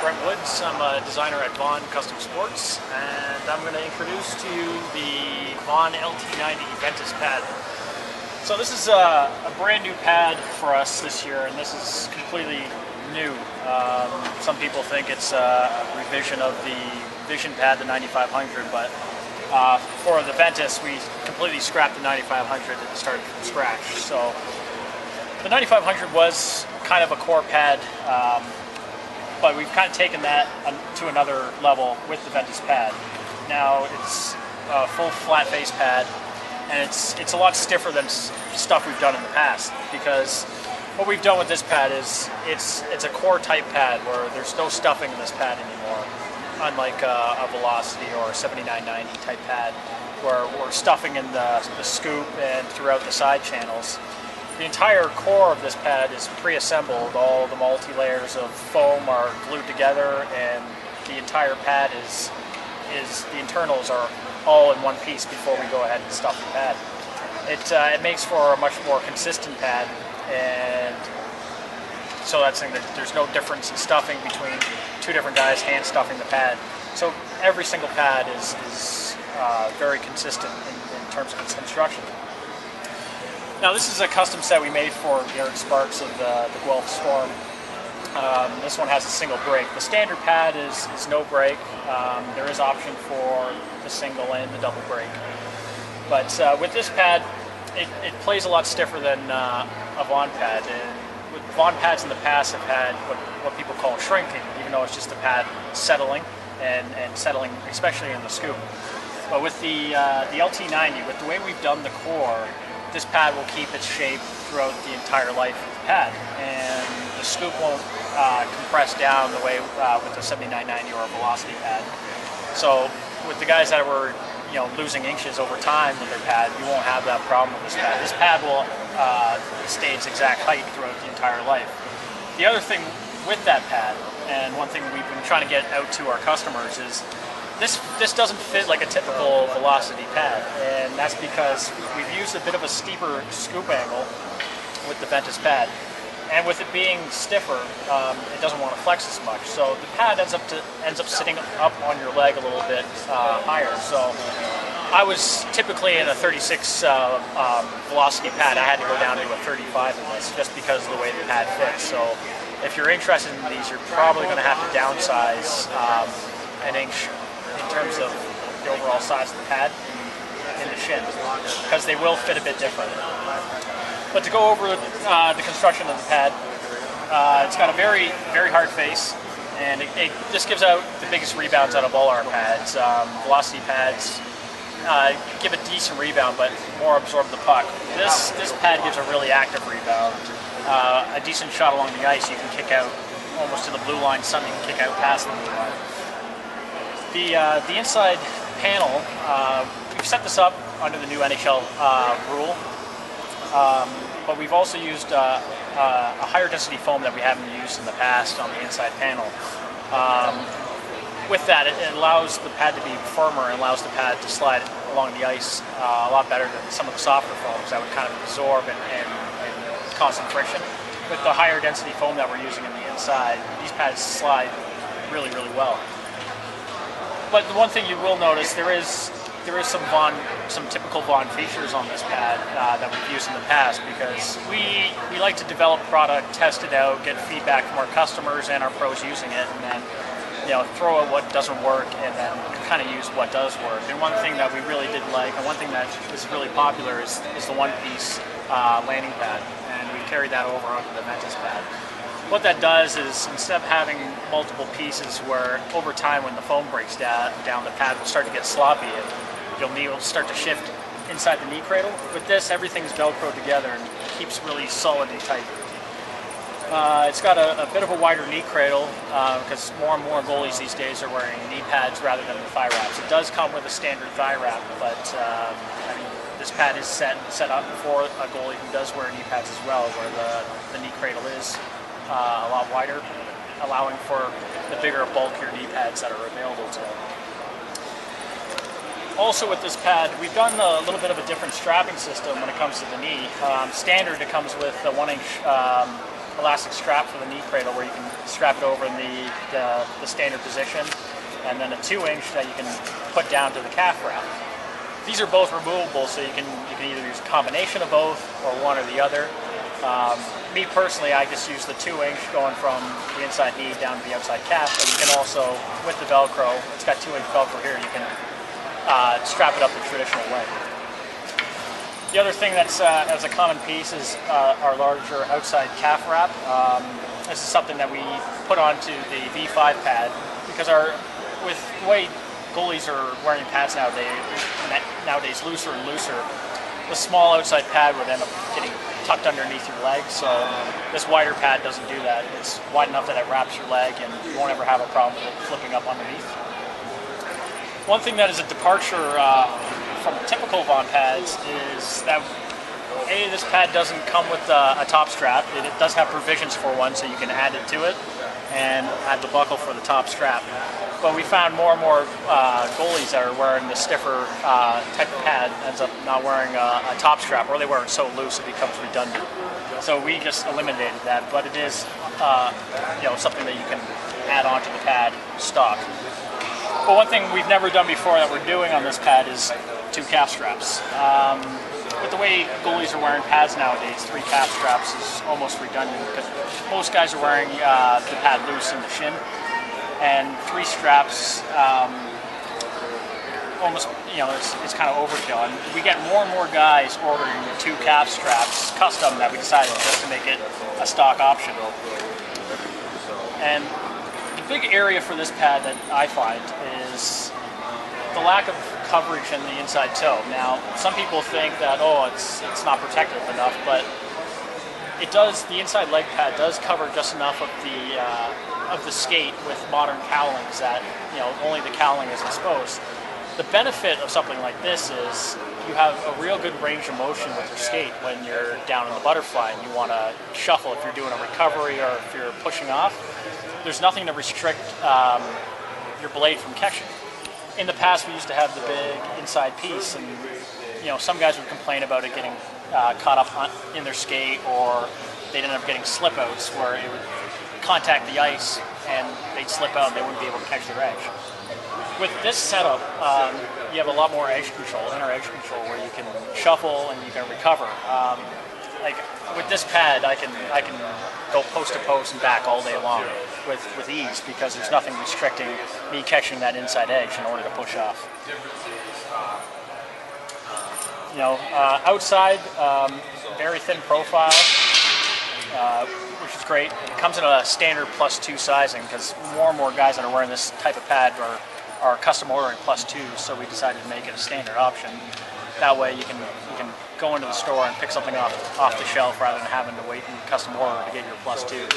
Brent Woods. I'm a designer at Vaughn Custom Sports, and I'm going to introduce to you the Vaughn LT90 Ventus pad. So this is a brand new pad for us this year, and this is completely new. Some people think it's a revision of the Vision pad, the 9500, but for the Ventus, we completely scrapped the 9500 and started from scratch. So the 9500 was kind of a core pad, but we've kind of taken that to another level with the Ventus pad. Now it's a full flat face pad, and it's a lot stiffer than stuff we've done in the past, because what we've done with this pad is it's a core type pad where there's no stuffing in this pad anymore, unlike a Velocity or a 7990 type pad where we're stuffing in the scoop and throughout the side channels. The entire core of this pad is pre-assembled. All the multi-layers of foam are glued together, and the entire pad is the internals are all in one piece before we go ahead and stuff the pad. It makes for a much more consistent pad, and so that's saying that there's no difference in stuffing between two different guys hand stuffing the pad. So every single pad is very consistent in terms of its construction. Now this is a custom set we made for Garrett Sparks of the Guelph Storm. This one has a single brake. The standard pad is no brake. There is option for the single and the double brake. But with this pad, it plays a lot stiffer than a Vaughn pad. And with Vaughn pads in the past have had what people call shrinking, even though it's just a pad settling and settling, especially in the scoop. But with the LT90, with the way we've done the core, this pad will keep its shape throughout the entire life of the pad, and the scoop won't compress down the way with the 7990 or a Velocity pad. So with the guys that were losing inches over time with their pad, you won't have that problem with this pad. This pad will stay its exact height throughout the entire life. The other thing with that pad, and one thing we've been trying to get out to our customers, is this doesn't fit like a typical Velocity pad, and that's because we've used a bit of a steeper scoop angle with the Ventus pad, and with it being stiffer, it doesn't want to flex as much. So the pad ends up sitting up on your leg a little bit higher. So I was typically in a 36 Velocity pad. I had to go down to a 35 in this just because of the way the pad fits. So if you're interested in these, you're probably going to have to downsize an inch in terms of the overall size of the pad in the shin, because they will fit a bit different. But to go over the construction of the pad, it's got a very, very hard face, and it just gives out the biggest rebounds out of all our pads. Velocity pads give a decent rebound, but more absorb the puck. This pad gives a really active rebound. A decent shot along the ice, you can kick out almost to the blue line. Some you can kick out past the blue line. The inside panel, we've set this up under the new NHL rule, but we've also used a higher density foam that we haven't used in the past on the inside panel. With that, it allows the pad to be firmer and allows the pad to slide along the ice a lot better than some of the softer foams that would kind of absorb and cause some friction. With the higher density foam that we're using on the inside, these pads slide really, really well. But the one thing you will notice, there is some typical Vaughn features on this pad that we've used in the past, because we like to develop product, test it out, get feedback from our customers and our pros using it, and then throw out what doesn't work and then kind of use what does work. And one thing that we really did like, and one thing that is really popular, is the one-piece landing pad, and we carried that over onto the Ventus pad. What that does is, instead of having multiple pieces where over time when the foam breaks down the pad will start to get sloppy and you'll start to shift inside the knee cradle. With this, everything's Velcroed together and keeps really solid and tight. It's got a bit of a wider knee cradle because more and more goalies these days are wearing knee pads rather than the thigh wraps. It does come with a standard thigh wrap, but I mean, this pad is set up for a goalie who does wear knee pads as well, where the knee cradle is a lot wider, allowing for the bigger, bulkier knee pads that are available to them. Also with this pad, we've done a little bit of a different strapping system when it comes to the knee. Standard, it comes with a 1-inch elastic strap for the knee cradle where you can strap it over in the standard position, and then a 2-inch that you can put down to the calf wrap. These are both removable, so you can either use a combination of both or one or the other. Me personally, I just use the 2-inch going from the inside knee down to the outside calf, but you can also, with the Velcro, it's got 2-inch Velcro here, you can strap it up the traditional way. The other thing that's as a common piece is our larger outside calf wrap. This is something that we put onto the V5 pad because with the way goalies are wearing pads nowadays looser and looser, the small outside pad would end up getting tucked underneath your leg, so this wider pad doesn't do that. It's wide enough that it wraps your leg and you won't ever have a problem with it flipping up underneath. One thing that is a departure from typical Vaughn pads is that this pad doesn't come with a top strap. It does have provisions for one, so you can add it to it and add the buckle for the top strap. But we found more and more goalies that are wearing the stiffer type of pad ends up not wearing a top strap, or they wear it so loose it becomes redundant. So we just eliminated that, but it is something that you can add onto the pad stock. But one thing we've never done before that we're doing on this pad is 2 calf straps. With the way goalies are wearing pads nowadays, 3 calf straps is almost redundant because most guys are wearing the pad loose in the shin, and 3 straps almost, it's kind of overkill. And we get more and more guys ordering the 2 calf straps custom that we decided just to make it a stock option. And the big area for this pad that I find is the lack of coverage in the inside toe. Now, some people think that, it's not protective enough, but it does. The inside leg pad does cover just enough of the skate with modern cowlings that only the cowling is exposed. The benefit of something like this is you have a real good range of motion with your skate when you're down in the butterfly and you want to shuffle if you're doing a recovery or if you're pushing off. There's nothing to restrict your blade from catching. In the past, we used to have the big inside piece, and some guys would complain about it getting caught up in their skate, or they'd end up getting slip outs where it would contact the ice and they'd slip out and they wouldn't be able to catch their edge. With this setup, you have a lot more edge control, inner edge control, where you can shuffle and you can recover. Like with this pad, I can go post to post and back all day long with ease because there's nothing restricting me catching that inside edge in order to push off. Outside, very thin profile, which is great. It comes in a standard +2 sizing because more and more guys that are wearing this type of pad are custom ordering +2, so we decided to make it a standard option. That way you can go into the store and pick something off the shelf rather than having to wait and custom order to get your +2.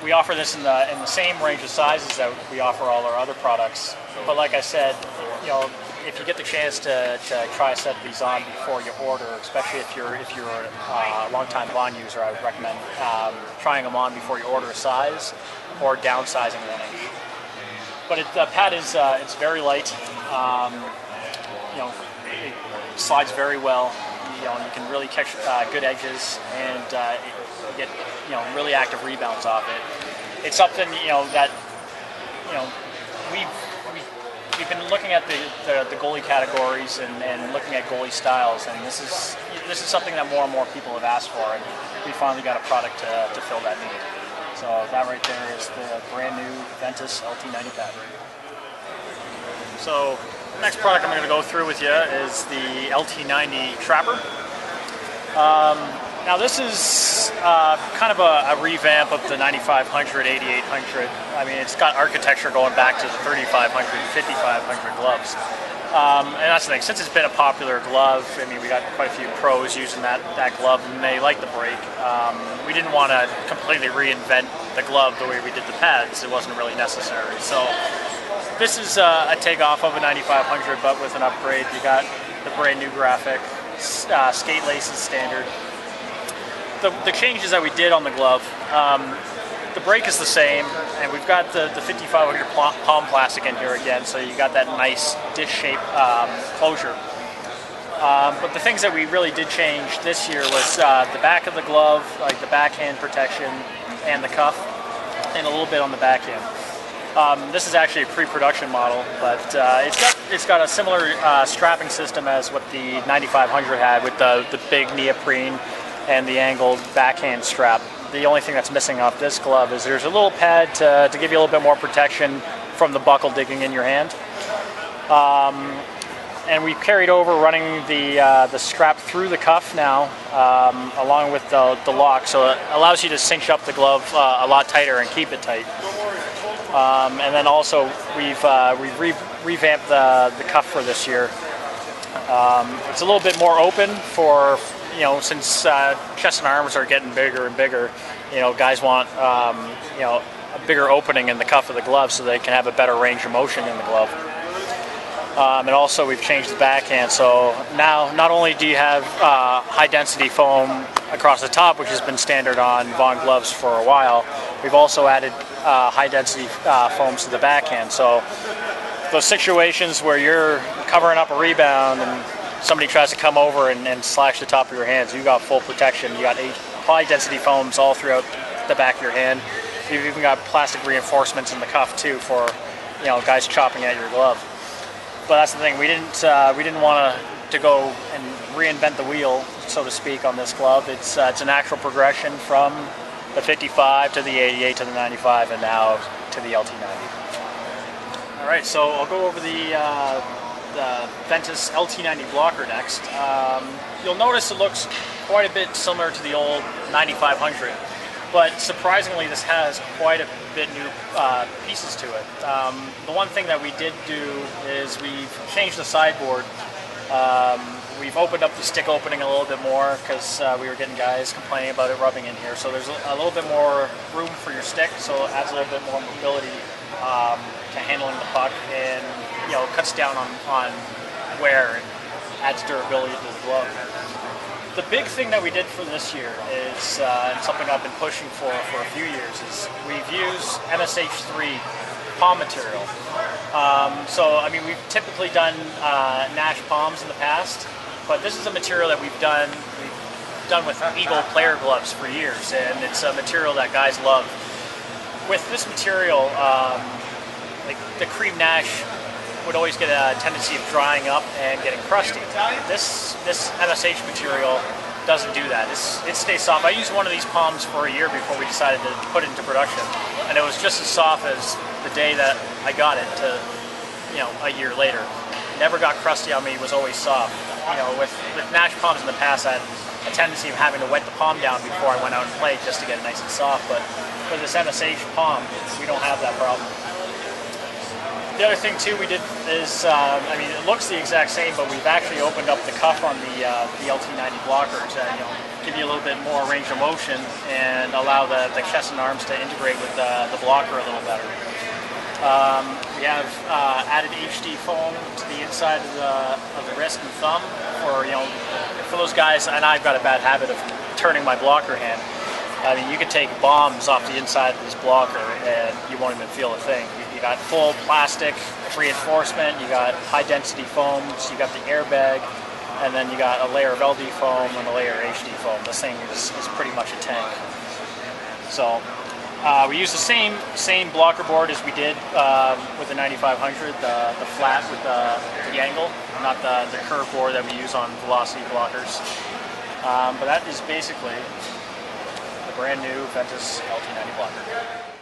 We offer this in the same range of sizes that we offer all our other products. But like I said, if you get the chance to try a set of these on before you order, especially if you're a long-time Vaughn user, I would recommend trying them on before you order a size or downsizing 1 inch. But the pad is it's very light. It slides very well. You can really catch good edges and get really active rebounds off it. It's something that we've been looking at the goalie categories and looking at goalie styles, and this is something that more and more people have asked for, and we finally got a product to fill that need. So that right there is the brand new Ventus LT90 pad. So next product I'm going to go through with you is the LT90 Trapper. Now this is kind of a revamp of the 9500, 8800. I mean, it's got architecture going back to the 3500, 5500 gloves. And that's the thing, since it's been a popular glove, I mean, we got quite a few pros using that glove, and they like the break. We didn't want to completely reinvent the glove the way we did the pads. It wasn't really necessary. So this is a takeoff of a 9500, but with an upgrade. You got the brand new graphic, skate laces standard. The changes that we did on the glove, the brake is the same, and we've got the 5500 palm plastic in here again, so you got that nice dish shape closure. But the things that we really did change this year was the back of the glove, like the backhand protection and the cuff, and a little bit on the backhand. This is actually a pre-production model, but it's got a similar strapping system as what the 9500 had, with the big neoprene and the angled backhand strap. The only thing that's missing off this glove is there's a little pad to give you a little bit more protection from the buckle digging in your hand. And we carried over running the strap through the cuff now, along with the lock, so it allows you to cinch up the glove a lot tighter and keep it tight. And then also we've revamped the cuff for this year. It's a little bit more open for, since chest and arms are getting bigger and bigger, guys want a bigger opening in the cuff of the glove so they can have a better range of motion in the glove. And also we've changed the backhand, so now not only do you have high density foam across the top, which has been standard on Vaughn gloves for a while, we've also added high density foams to the backhand. So those situations where you're covering up a rebound and somebody tries to come over and slash the top of your hands, you got full protection. You got high density foams all throughout the back of your hand. You've even got plastic reinforcements in the cuff too for guys chopping at your glove. But that's the thing, we didn't want to go and reinvent the wheel, so to speak, on this glove. It's a natural progression from the 55 to the 88 to the 95 and now to the LT90. All right, so I'll go over the Ventus LT90 blocker next. You'll notice it looks quite a bit similar to the old 9500. But surprisingly, this has quite a bit new pieces to it. The one thing that we did do is we've changed the sideboard. We've opened up the stick opening a little bit more because we were getting guys complaining about it rubbing in here. So there's a little bit more room for your stick, so it adds a little bit more mobility to handling the puck, and cuts down on wear and adds durability to the glove. The big thing that we did for this year is, and something I've been pushing for a few years, is we've used MSH3 palm material. So, I mean, we've typically done Nash palms in the past, but this is a material that we've done with Eagle player gloves for years, and it's a material that guys love. With this material, like the cream Nash would always get a tendency of drying up and getting crusty. This MSH material doesn't do that. It stays soft. I used one of these palms for a year before we decided to put it into production, and it was just as soft as the day that I got it to, a year later. Never got crusty on me. It was always soft. With Nash palms in the past, I had a tendency of having to wet the palm down before I went out and played just to get it nice and soft. But for this MSH palm, we don't have that problem. The other thing too we did is, I mean, it looks the exact same, but we've actually opened up the cuff on the LT90 blocker to give you a little bit more range of motion and allow the chest and arms to integrate with the blocker a little better. We have added HD foam to the inside of the wrist and thumb for those guys, and I've got a bad habit of turning my blocker hand. I mean, you could take bombs off the inside of this blocker and you won't even feel a thing. You got full plastic reinforcement, you got high density foams, you got the airbag, and then you got a layer of LD foam and a layer of HD foam. This thing is pretty much a tank. So we use the same blocker board as we did with the 9500, the flat with the angle, not the curve board that we use on velocity blockers. But that is basically the brand new Ventus LT90 blocker.